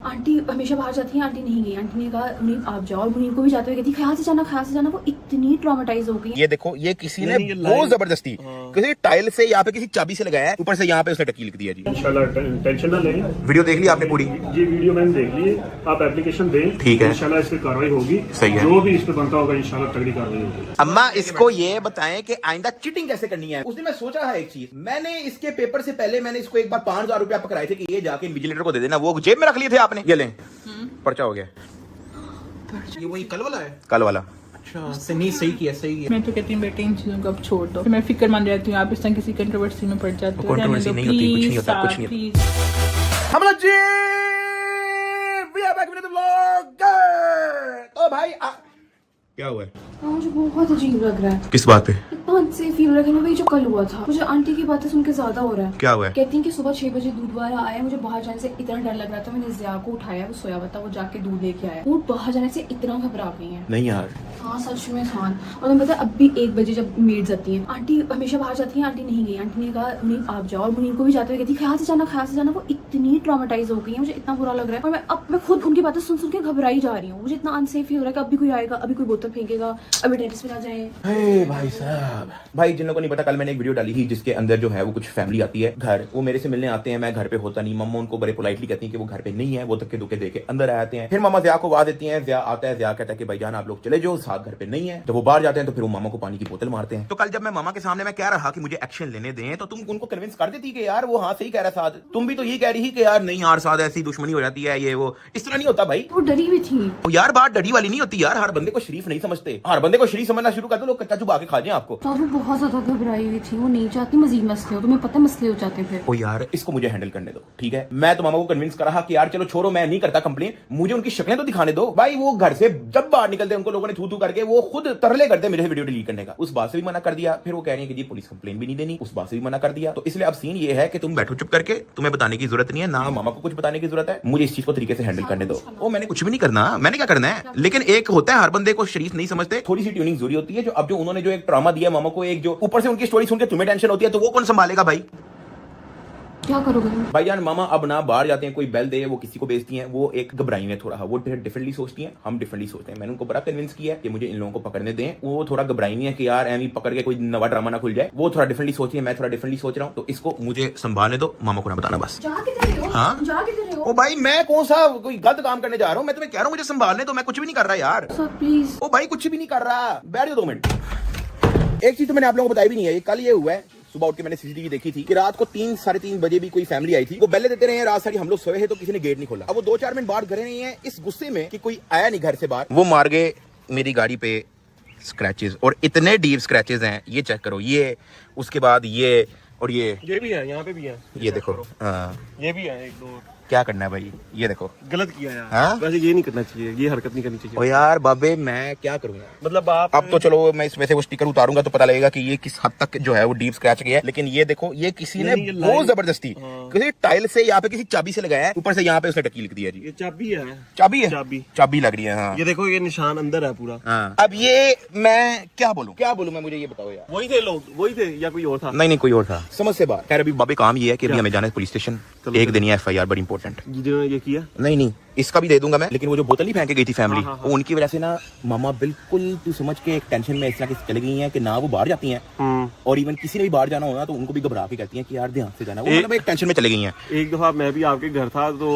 Aunty हमेशा बाहर जाती है, आंटी नहीं गई। आंटी ने कहा मुनीब आप जाओ, और मुनीब को भी जाते हुए कहती ख्याल से जाना। वो इतनी ट्रॉमेटाइज हो गई। ये देखो, ये किसी ने बहुत जबरदस्ती किसी टाइल से यहाँ पे किसी चाबी से लगाया है, ऊपर से यहाँ पे उसने टकी लिख दिया जी। इंशाल्लाह टेंशन ना लें। वीडियो देख ली आपने पूरी? जी वीडियो मैंने देख ली है। आप एप्लीकेशन दें, ठीक है, इंशाल्लाह इस पे कार्रवाई होगी। सही है, जो भी इस पे बनता होगा इंशाल्लाह तगड़ी कार्रवाई होगी। अम्मा इसको ये बताएं कि आइंदा चीटिंग कैसे करनी है। उसने मैं सोच रहा है एक चीज, मैंने इसके पेपर से पहले मैंने इसको एक बार 5,000 रुपया पकड़ाए थे कि ये जाके इन्विजिलेटर को दे देना, वो जेब में रख लिए थे आपने। ये लें, पर्चा हो गया। ये वही कल वाला है? कल वाला। अच्छा, नहीं सही किया, सही किया। मैं तो कहती हूँ बेटे इन चीजों को अब छोड़ दो। मैं फिक्रमंद रहती हूँ, आप इस तरह किसी कंट्रोवर्सी में पड़ जाते हो। कंट्रोवर्सी नहीं होती, कुछ नहीं होता, कुछ नहीं होता। हम लोग जी we are back with the vlog. तो भाई क्या हुआ है? मुझे बहुत अजीब लग रहा है। किस बात पे? इतना से फील रखा है, वही जो कल हुआ था। मुझे आंटी की बातें सुन के ज्यादा हो रहा है। क्या हुआ है? कहती हैं कि सुबह 6 बजे दूध वाला आया, मुझे बाहर जाने से इतना डर लग रहा था, मैंने ज़िया को उठाया, वो सोया हुआ था, वो जाके दूध लेके आया। वो बाहर जाने से इतना घबरा गई है। नहीं यार, हाँ सच में खान। और तुम्हें पता है अब भी 1 बजे जब मेड्स आती हैं, आंटी हमेशा बाहर जाती है, आंटी नहीं गई। आंटी ने कहा मुनीब आप जाओ, और मुनीब को भी जाते हुए कहती ख्याल से जाना। वो इतनी ट्रॉमेटाइज हो गई है, मुझे इतना बुरा लग रहा है। और मैं खुद उनकी बातें सुन के घबराई जा रही हूँ। मुझे इतना अनसेफ हो रहा है कि अभी कोई आएगा, अभी कोई बोतल फेंकेगा, अभी टेरेस पे ना जाए। भाई साहब, भाई जिन लोगों को नहीं पता, कल मैंने एक वीडियो डाली थी जिसके अंदर जो है वो कुछ फैमिली आती है घर, वो मेरे से मिलने आते हैं, मैं घर पे होता नहीं, मम्मा उनको बड़े पोलाइटली कहती हैं कि वो घर पे नहीं है, वो धक्के धुक्के देके अंदर आते हैं। फिर मामा ज़िया को आवाज देती हैं, ज़िया आता है, ज़िया कहता है कि भाईजान आप लोग चले जाओ, साथ घर पे नहीं है। जब वो बाहर जाते हैं तो फिर वो मामा को पानी की बोतल मारते हैं। तो कल जब मैं मामा के सामने मैं कह रहा कि मुझे एक्शन लेने दें, तो तुम उनको कन्विंस कर देती कि यार वो हाँ सही कह रहा था, तुम भी तो यही कह रही कि यार नहीं यार साथ ऐसी दुश्मनी हो जाती है, ये वो इस तरह नहीं होता भाई। वो डरी भी थी। यार बात डरी वाली नहीं होती यार, हर बंदे को शरीफ नहीं समझते, हर बंदे को शरीफ समझना शुरू कर दो, लोग कच्चा चुबा के खा जाए आपको। तो वो बहुत ज्यादा घबराई हुई थी, वो नहीं चाहती मजीद मसले हो, तुम्हें पता है मसले हो जाते हैं फिर। ओ यार इसको मुझे हैंडल करने दो, ठीक है? मैं तो मामा को कन्विंस कर रहा कि यार चलो छोड़ो, मैं नहीं करता कंप्लेन, मुझे उनकी शक्लें तो दिखाने दो। भाई वो घर से जब बाहर निकलते उनको लोगों ने थू करके वो खुद तरले करते मेरे वीडियो डिलीट करने का। उस बात से भी मना कर दिया, फिर वो कह रही है कि जी पुलिस कंप्लेन भी नहीं देनी, उस बात से भी मना कर दिया। तो इसलिए अब सीन ये है कि तुम बैठो चुप करके, तुम्हें बताने की जरूरत नहीं है, ना मामा को कुछ बताने की जरूरत है, मुझे इस चीज को तरीके से हैंडल करने दो। ओ मैंने कुछ भी नहीं करना, मैंने क्या करना है, लेकिन एक होता है हर बंदे को शरीफ नहीं समझते, थोड़ी सी ट्यूनिंग जरूरी होती है। जो अब जो उन्होंने जो एक ट्रॉमा दिया मामा को, एक जो ऊपर से उनकी स्टोरी सुन के तुम्हें टेंशन होती है, तो वो कौन संभालेगा भाई? क्या करोगे भाईजान? मामा अब ना बाहर जाते हैं, कोई बेल दे वो किसी को बेचती हैं, वो एक घबराई है थोड़ा, वो डिफरेंटली सोचती हैं, हम डिफरेंटली सोचते हैं। मैंने उनको बड़ा कन्विंस किया कि मुझे इन लोगों को पकड़ने दें, वो थोड़ा घबराई है कि यार एमी पकड़ के कोई नवा ड्रामा ना खुल जाए, वो थोड़ा डिफरेंटली सोचती है, मैं थोड़ा डिफरेंटली सोच रहा हूँ। तो इसको मुझे संभालने दो, मामा को ना बताना बस। हाँ ओ भाई मैं कौन सा कोई गलत काम करने जा रहा हूँ? मैं तुम्हें कह रहा हूँ मुझे संभालने दो, मैं कुछ भी नहीं कर रहा यार, प्लीज। ओ भाई कुछ भी नहीं कर रहा, बैठ जाओ 2 मिनट। एक चीज तो मैंने आप लोगों को बताई भी नहीं है, कल ये हुआ है सुबह उठ के मैंने सीसीटीवी देखी थी कि रात को 3 साढ़े 3 बजे भी कोई फैमिली आई थी, वो बेले देते रहे, रात सारी हम लोग सोए हैं तो किसी ने गेट नहीं खोला। अब वो 2-4 मिनट बाहर घरे नहीं है, इस गुस्से में कि कोई आया नहीं घर से बाहर, वो मार गए मेरी गाड़ी पे स्क्रैचेस, और इतने डीप स्क्रैचेस हैं, ये चेक करो, ये उसके बाद ये और ये भी है, यहाँ पे भी है, ये देखो। हाँ ये भी है 1-2। क्या करना है भाई, ये देखो गलत किया यार। हाँ? वैसे ये नहीं करना चाहिए, ये हरकत नहीं करनी चाहिए। ओ यार बाबे मैं क्या करूँगा, मतलब आप अब तो चलो मैं इसमें से वो स्टिकर उतारूंगा तो पता लगेगा कि ये किस हद तक जो है वो डीप स्क्रैच गया है। लेकिन ये देखो, ये किसी ने बहुत जबरदस्ती किसी टाइल से यहाँ पे किसी चाबी से लगाया है, ऊपर से यहाँ पे उसने टकी लिख दिया जी। ये चाबी है, चाबी है, चाबी लग रही है। हाँ ये देखो, ये निशान अंदर है पूरा। हाँ अब ये मैं क्या बोलूं मैं, मुझे ये बताओ यार। वही थे लोग, वही थे या कोई और था? नहीं कोई और था, समझ से बाहर। खैर अभी बाबे काम ये है कि अभी हमें जाना है पुलिस स्टेशन, एक दिन FIR बड़ी इंपॉर्टेंट। जिन्होंने ये किया नहीं इसका भी दे दूंगा मैं, लेकिन वो जो बोतल नहीं फेंक के गई थी फैमिली, वो उनकी वजह से ना मामा बिल्कुल तू समझ के एक टेंशन में इस तरह की चली गई हैं कि ना वो बाहर जाती हैं, और इवन किसी ने भी बाहर जाना होगा तो उनको भी घबरा के कहती हैं कि यार ध्यान से जाना, वो मतलब एक टेंशन में चली गई हैं। एक दफा मैं भी आपके घर था तो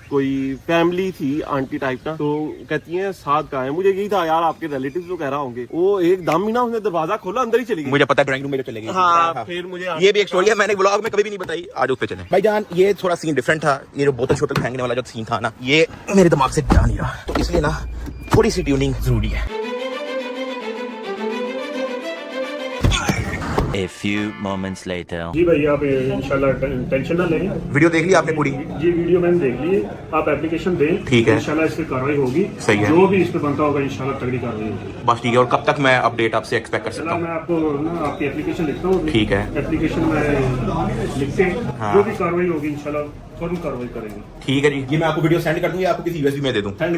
कोई फैमिली थी आंटी टाइप ना, तो कहती हैं साथ का है, मुझे यही था यार आपके रिलेटिव तो कह रहा होंगे, वो एकदम ही ना उसने दरवाजा खोला, अंदर ही चली गई। मुझे पता है ड्राइंग रूम में चले गई। हाँ, फिर मुझे ये भी एक स्टोरी है, मैंने ब्लॉग में कभी भी नहीं बताई, आज उस पे चले। भाईजान ये थोड़ा सीन डिफरेंट था, ये जो बोतल शोतल फेंकने वाला जो सीन था ना, ये मेरे दिमाग से जा नहीं रहा, तो इसलिए ना थोड़ी सी ट्यूनिंग जरूरी है। A few moments later. जी भाई आप इंशाल्लाह टेंशन ना लें। वीडियो देख ली आपने पूरी? जी वीडियो मैंने देख ली है, आप एप्लीकेशन दें, ठीक है, इंशाल्लाह इस पे कार्रवाई होगी। सही है, जो भी इस पे बनता होगा इंशाल्लाह तगड़ी कार्रवाई होगी। बस ठीक है। और कब तक मैं अपडेट आपसे एक्सपेक्ट कर सकता हूँ? मैं आपको ना आपकी एप्लीकेशन लिखता हूँ, ठीक है, एप्लीकेशन में लिख के जो भी कार्रवाई होगी इंशाल्लाह फौरन कार्रवाई करेंगे। ठीक है जी, ये मैं आपको वीडियो सेंड कर दूं या आपको किसी यूएसबी में दे दूं? सेंड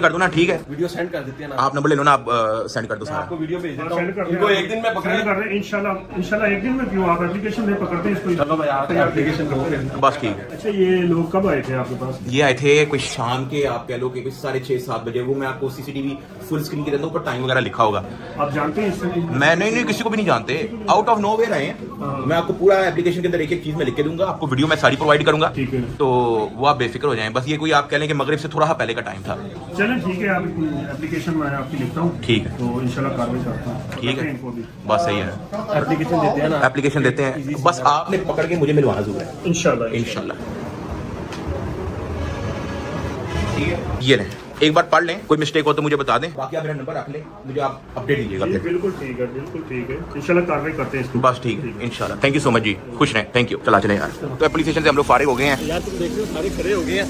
कर दूं ना, ठीक है। वीडियो सेंड कर देते हैं ना, आप नंबर ले लो ना, आप सेंड कर दो मैं सारा। आपको वीडियो भेज देता सेंड कर हूं। इनको एक दिन में पकड़ कर रहे हैं इंशाल्लाह एक दिन में। क्यों आप एप्लीकेशन में पकड़ते हैं इसको? चलो भाई आप एप्लीकेशन लो। बस ठीक है। अच्छा, ये लोग कब आए थे आपके पास? ये आए थे कुछ शाम के, आप कह लो कि कुछ 6:30-7 बजे। वो मैं आपको सीसीटीवी फुल स्क्रीन के देता हूँ, ऊपर टाइम वगैरह लिखा होगा। आप जानते हैं इससे? मैं नहीं किसी को भी नहीं जानते, आउट ऑफ नो वेयर आए हैं। मैं आपको पूरा एप्लीकेशन के अंदर एक एक चीज में लिख के दूंगा, आपको वीडियो मैं सारी प्रोवाइड करूंगा। ठीक है। तो वो आप बेफिक्र हो जाएं। बस ये कोई आप कह लें कि मगरिब से थोड़ा पहले का टाइम था। चलें ठीक है, आप एप्लीकेशन मैं आपकी लिखता हूँ। ठीक है। तो इंशाल्लाह कार्रवाई करता हूँ। ठीक है, इनको भी बस सही है। एप्लीकेशन देते हैं ना, एप्लीकेशन देते हैं, बस आपने पकड़ के मुझे मिलवाना जरूर है इंशाल्लाह। इंशाल्लाह। ठीक है, ये लें, एक बार पढ़ लें, कोई मिस्टेक हो तो मुझे बता दें। बाकी आप मेरा नंबर रख लें, मुझे आप अपडेट दीजिएगा जी, अपने। बिल्कुल ठीक है, बिल्कुल ठीक है। इंशाल्लाह कार्रवाई करते हैं इसको। बस ठीक है, इंशाल्लाह। थैंक यू सो मच जी, खुश रहें। Thank you. चला चले यार। तो एप्लीकेशन से हम लोग फारिग हो गए हैं। यार तुम देख रहे हो सारे खड़े हो गए हैं,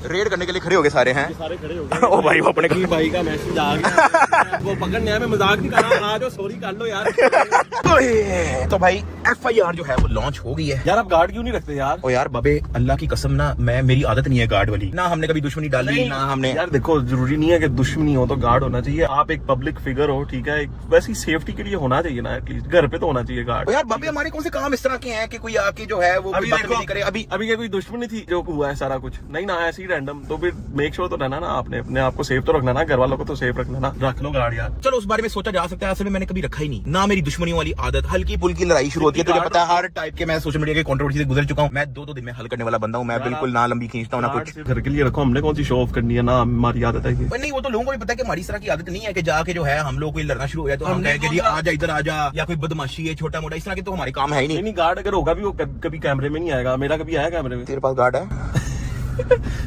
रेड करने के लिए खड़े हो गए सारे हैं। सारे खड़े हो गए। ओ भाई, वो अपने कि भाई का मैसेज आ गया, वो पकड़ने आया, मैं मजाक नहीं कर रहा, आ जाओ सॉरी कर लो यार। तो भाई एफआईआर जो है वो लॉन्च हो गई है। यार आप गार्ड क्यों नहीं रखते यार? ओ यार बाबे, अल्लाह की कसम ना, मेरी आदत नहीं है गार्ड वाली। ना हमने कभी दुश्मनी डाली, ना हमने। यार देखो, जरूरी नहीं है कि दुश्मनी हो तो गार्ड होना चाहिए। आप एक पब्लिक फिगर हो, ठीक है, वैसी सेफ्टी के लिए होना चाहिए ना, एटलीस्ट घर पे तो होना चाहिए गार्ड। ओ यार बाबे, हमारे कौन से काम इस तरह के हैं कि कोई आके जो है वो अभी बदतमीजी करे? अभी अभी क्या कोई दुश्मनी थी जो हुआ है सारा कुछ? नहीं ना, ऐसे ही रैंडम। तो फिर मेक श्योर तो रहना ना, आपने अपने आप को सेफ तो रखना ना, घर वालों को तो सेफ रखना ना। रख लो गार्ड यार। चलो उस बारे में सोचा जा सकता है, असल में मैंने कभी रखा ही नहीं। ना मेरी दुश्मनियों वाली आदत, हल्की फुल्की लड़ाई शुरू होती है, तुझे पता है हर टाइप के मैं सोशल मीडिया के कंट्रोवर्सी से गुजर चुका हूँ। मैं 2-2 दिन में हल करने वाला बंदा हूँ। मैं बिल्कुल ना लंबी खींचता हूँ ना कुछ। घर के लिए रखो, हमने कौन सी शो ऑफ करनी है ना, हमारी आदत है ये। नहीं, वो तो लोगों को भी पता है कि हमारी इस तरह की आदत नहीं है कि जाके जो है हम लोग कोई लड़ना शुरू हो जाए तो हम कहें कि जी आ जा, इधर आ जा, या कोई बदमाशी है छोटा मोटा, इस तरह के तो हमारे काम है ही नहीं। नहीं गार्ड अगर होगा भी वो कभी कैमरे में नहीं आएगा। मेरा कभी आया कैमरे में? तेरे पास गार्ड है?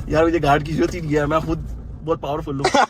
यार मुझे गार्ड की जरूरत ही नहीं है, मैं खुद बहुत पावरफुल हूँ।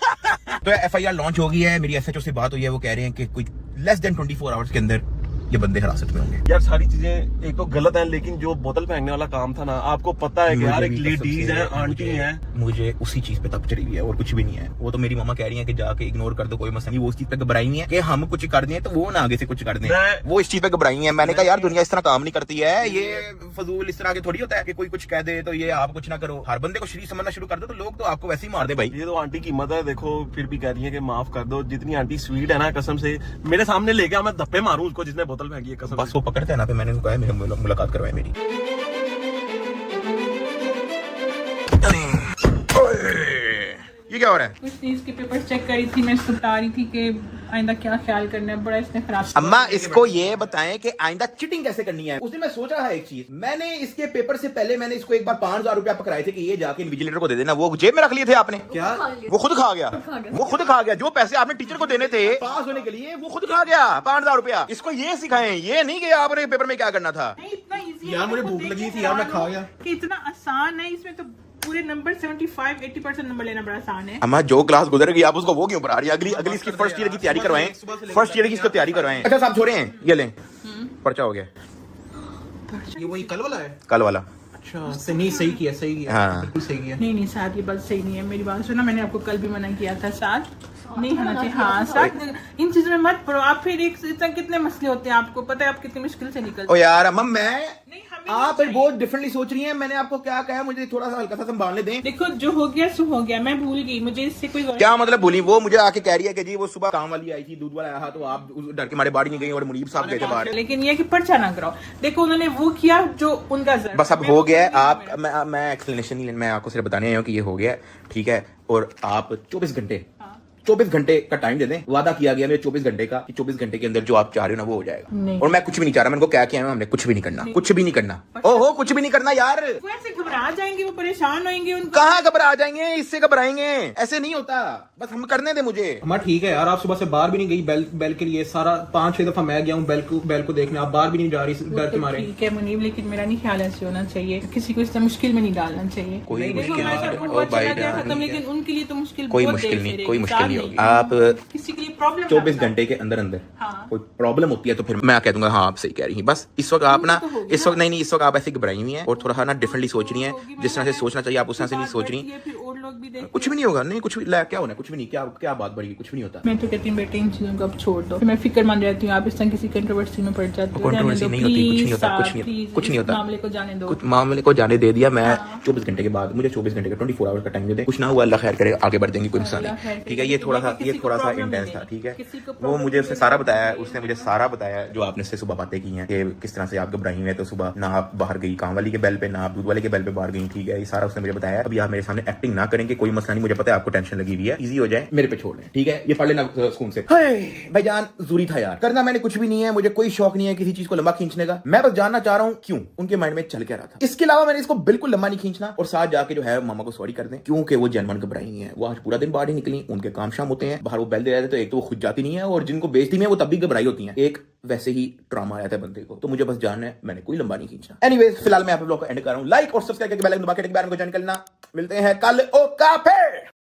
तो एफआईआर लॉन्च हो गई है। मेरी एसएचओ से बात हुई है, वो कह रहे हैं कि कुछ लेस देन 24 आवर्स के अंदर ये बंदे हिरासत में होंगे। यार सारी चीजें एक तो गलत है, लेकिन जो बोतल फेंकने वाला काम था ना, आपको पता है कि यार एक लेडीज है, आंटी है। मुझे उसी चीज पे तप चढ़ी हुई है और कुछ भी नहीं है। वो तो मेरी मामा कह रही है कि जाके इग्नोर कर दो, कोई मसला नहीं। वो उस चीज पे घबराई है कि हम कुछ कर दें तो वो ना आगे से कुछ कर दें, वो इस चीज पे घबराई है। मैंने कहा यार दुनिया इस तरह काम नहीं करती है, ये फजूल इस तरह के थोड़ी होता है कि कोई कुछ कह दे तो ये आप कुछ ना करो। हर बंदे को शरीफ समझना शुरू कर दो तो लोग तो आपको वैसे ही मार दे भाई। ये तो आंटी की मदद है, देखो फिर भी कह रही है कि माफ कर दो। जितनी आंटी स्वीट है ना, कसम से मेरे सामने लेके आ, मैं धप्पे मारूं उसको जिसने बोतल फेंकी है, कसम। बस वो पकड़ते हैं ना, पे मैंने उनको कहा है मेरे मुलाकात करवाए मेरी। ये क्या हो रहा है? कुछ नहीं, इसके पेपर चेक करी थी, मैं इसको बता रही थी कि आइंदा क्या ख्याल करना है। बड़ा इसने खराब। अम्मा इसको ये बताएं कि आइंदा चीटिंग कैसे करनी है। उस दिन मैं सोच रहा है एक चीज, मैंने इसके पेपर से पहले मैंने इसको एक बार 5,000 रुपया पकड़ाए थे कि ये जाके इन्विजिलेटर को दे देना। वो जेब में रख लिए थे आपने? क्या? वो खुद खा गया। वो खुद खा गया। जो पैसे आपने टीचर को देने थे पास होने के लिए, वो खुद खा गया 5,000 रुपया। इसको ये सिखाएं, ये नहीं कि आपने पेपर में क्या करना था। इतना इजी यार मुझे भूख लगी थी यार, मैं खा गया। कि इतना आसान है, इसमें तो पूरे नंबर 75-80% नंबर लेना बड़ा आसान है। अम्मा जो क्लास गुजर गई आप उसको वो क्यों पढ़ा रही है? अगली इसकी फर्स्ट ईयर की तैयारी करवाएं, फर्स्ट ईयर की इसको तैयारी करवाएं। अच्छा साहब छोड़े हैं, ये लें पर्चा हो गया। ये वही कल वाला है? कल वाला। अच्छा सही सही किया, सही किया। हाँ। बिल्कुल सही किया। नहीं साथ ये बात सही नहीं है, मेरी बात सुना। मैंने आपको कल भी मना किया था, साथ नहीं होना चाहिए। हाँ साथ इन चीजों में मत पढ़ो आप। फिर एक इतना कितने मसले होते हैं, आपको पता है आप कितनी मुश्किल से निकलते ओ यार अम्मा, मैं नहीं, हमें आप बहुत डिफरेंटली सोच रही हैं। मैंने आपको क्या कहा, मुझे थोड़ा सा हल्का सा संभालने दें। देखो जो हो गया सो हो गया, मैं भूल गई, मुझे इससे कोई क्या मतलब भूली? वो मुझे आके कह रही है कि जी वो सुबह काम वाली आई थी, दूध वाला आया था, तो आप उस डर के मारे बाड़ी नहीं गई और मुनीब साहब गए थे बाहर। लेकिन ये कि पर्चा ना कराओ। देखो उन्होंने वो किया जो उनका जरूर। बस अब हो गया है। आप मैं एक्सप्लेनेशन नहीं, मैं आपको सिर्फ बताने आया हूँ कि ये हो गया है, ठीक है। और आप 24 घंटे का टाइम दे दें। वादा किया गया मेरे 24 घंटे का कि 24 घंटे के अंदर जो आप चाह रहे हो ना वो हो जाएगा। और मैं कुछ भी नहीं चाह रहा। मैंने उनको क्या किया है, हमने कुछ भी नहीं करना, कुछ भी नहीं करना। ओहो कुछ भी नहीं करना यार। वो ऐसे घबरा जाएंगे, वो परेशान होंगे। उनको कहाँ घबरा जाएंगे? इससे घबराएंगे? ऐसे नहीं होता। बस हम करने दे मुझे। हमारा ठीक है यार, आप सुबह से बाहर भी नहीं गई बेल के लिए। सारा 5-6 दफा मैं गया हूँ बेल को देखने, आप बाहर भी नहीं जा रही डर के मारे। ठीक है मुनीब, लेकिन मेरा नहीं ख्याल ऐसे होना चाहिए। किसी को इस तरह मुश्किल में नहीं डालना चाहिए। कोई देखो, मुश्किल हमारे साथ नहीं फुटबॉल है। चला गया खत्म, लेकिन उनके लिए तो मुश्किल कोई बहुत मुश्किल देर से नहीं, रही। कोई मुश्किल नहीं होगी आप किसी के लिए प्रॉब्लम 24 घंटे के अंदर अंदर हाँ। कोई प्रॉब्लम होती है तो फिर मैं कह दूंगा हाँ आप सही कह रही हैं। बस इस वक्त आप ना तो होगी इस वक्त नहीं इस वक्त आप ऐसे घबराई हुई हैं और थोड़ा ना डिफरेंटली सोच रही हैं, जिस तरह से सोचना चाहिए आप उस तरह से नहीं सोच रही। फिर और लोग भी देखें। कुछ भी नहीं होगा, नहीं कुछ भी क्या होना है, कुछ भी नहीं, क्या बात बढ़ेगी, कुछ भी नहीं होता। मैं तो कहती हूँ बेटे इन चीजों को अब छोड़ दो। मैं फिक्रमंद रहती हूँ, आप इस तरह किसी कंट्रोवर्सी में पड़ जाते हो। कंट्रोवर्सी नहीं होती, कुछ नहीं होता, कुछ नहीं होता। मामले को जाने दो। कुछ मामले को जाने दे दिया। मैं 24 घंटे के बाद मुझे 24 घंटे का 24 आवर्स का टाइम दे दे, कुछ ना हुआ अल्लाह खैर करे, आगे बढ़ देंगे, कोई मसला नहीं। ठीक है, ये थोड़ा सा इंटेंस था। ठीक है, वो मुझे उसने सारा बताया, उसने मुझे सारा बताया जो आपने इससे सुबह बातें की हैं कि किस तरह से आप घबराई हुई हैं। तो सुबह ना आप बाहर गई काम वाली के बेल पे, ना आप दूध वाले के बेल पे बाहर गई। ठीक है, ये सारा उसने मुझे बताया। अभी आप मेरे सामने एक्टिंग ना करेंगे, कोई मसला नहीं, मुझे पता है आपको टेंशन लगी हुई है, इजी हो जाए, मेरे पे छोड़ लें। ठीक है, ये पढ़ लेना सुकून से। भाईजान जरूरी था यार, करना मैंने कुछ भी नहीं है, मुझे कोई शौक नहीं है किसी चीज को लंबा खींचने का। मैं बस जानना चाह रहा हूँ क्यों उनके माइंड में चल क्या रहा था। इसके अलावा मैंने इसको बिल्कुल लंबा नहीं खींचना, और साथ जाके जो है मामा को सॉरी कर दें, क्योंकि वो जनमन घबराई है। वो आज पूरा दिन बाहर ही निकली, उनके काम शाम होते हैं, बाहर वो बेल दे रहे थे तो एक तो वो खुद जाती नहीं है, और जिनको बेचती में वो तब भी घबराई होती है। एक वैसे ही ट्रॉमा आया था बंदे को, तो मुझे बस जानना है, मैंने कोई लंबा नहीं खींचना। एनीवेज, फिलहाल मैं यहाँ पे ब्लॉग को एंड कर रहा हूँ। लाइक और सब्सक्राइब करके बेल आइकन दबा के टेक बैरन को ज्वाइन करना। मिलते हैं कल। ओ काफे।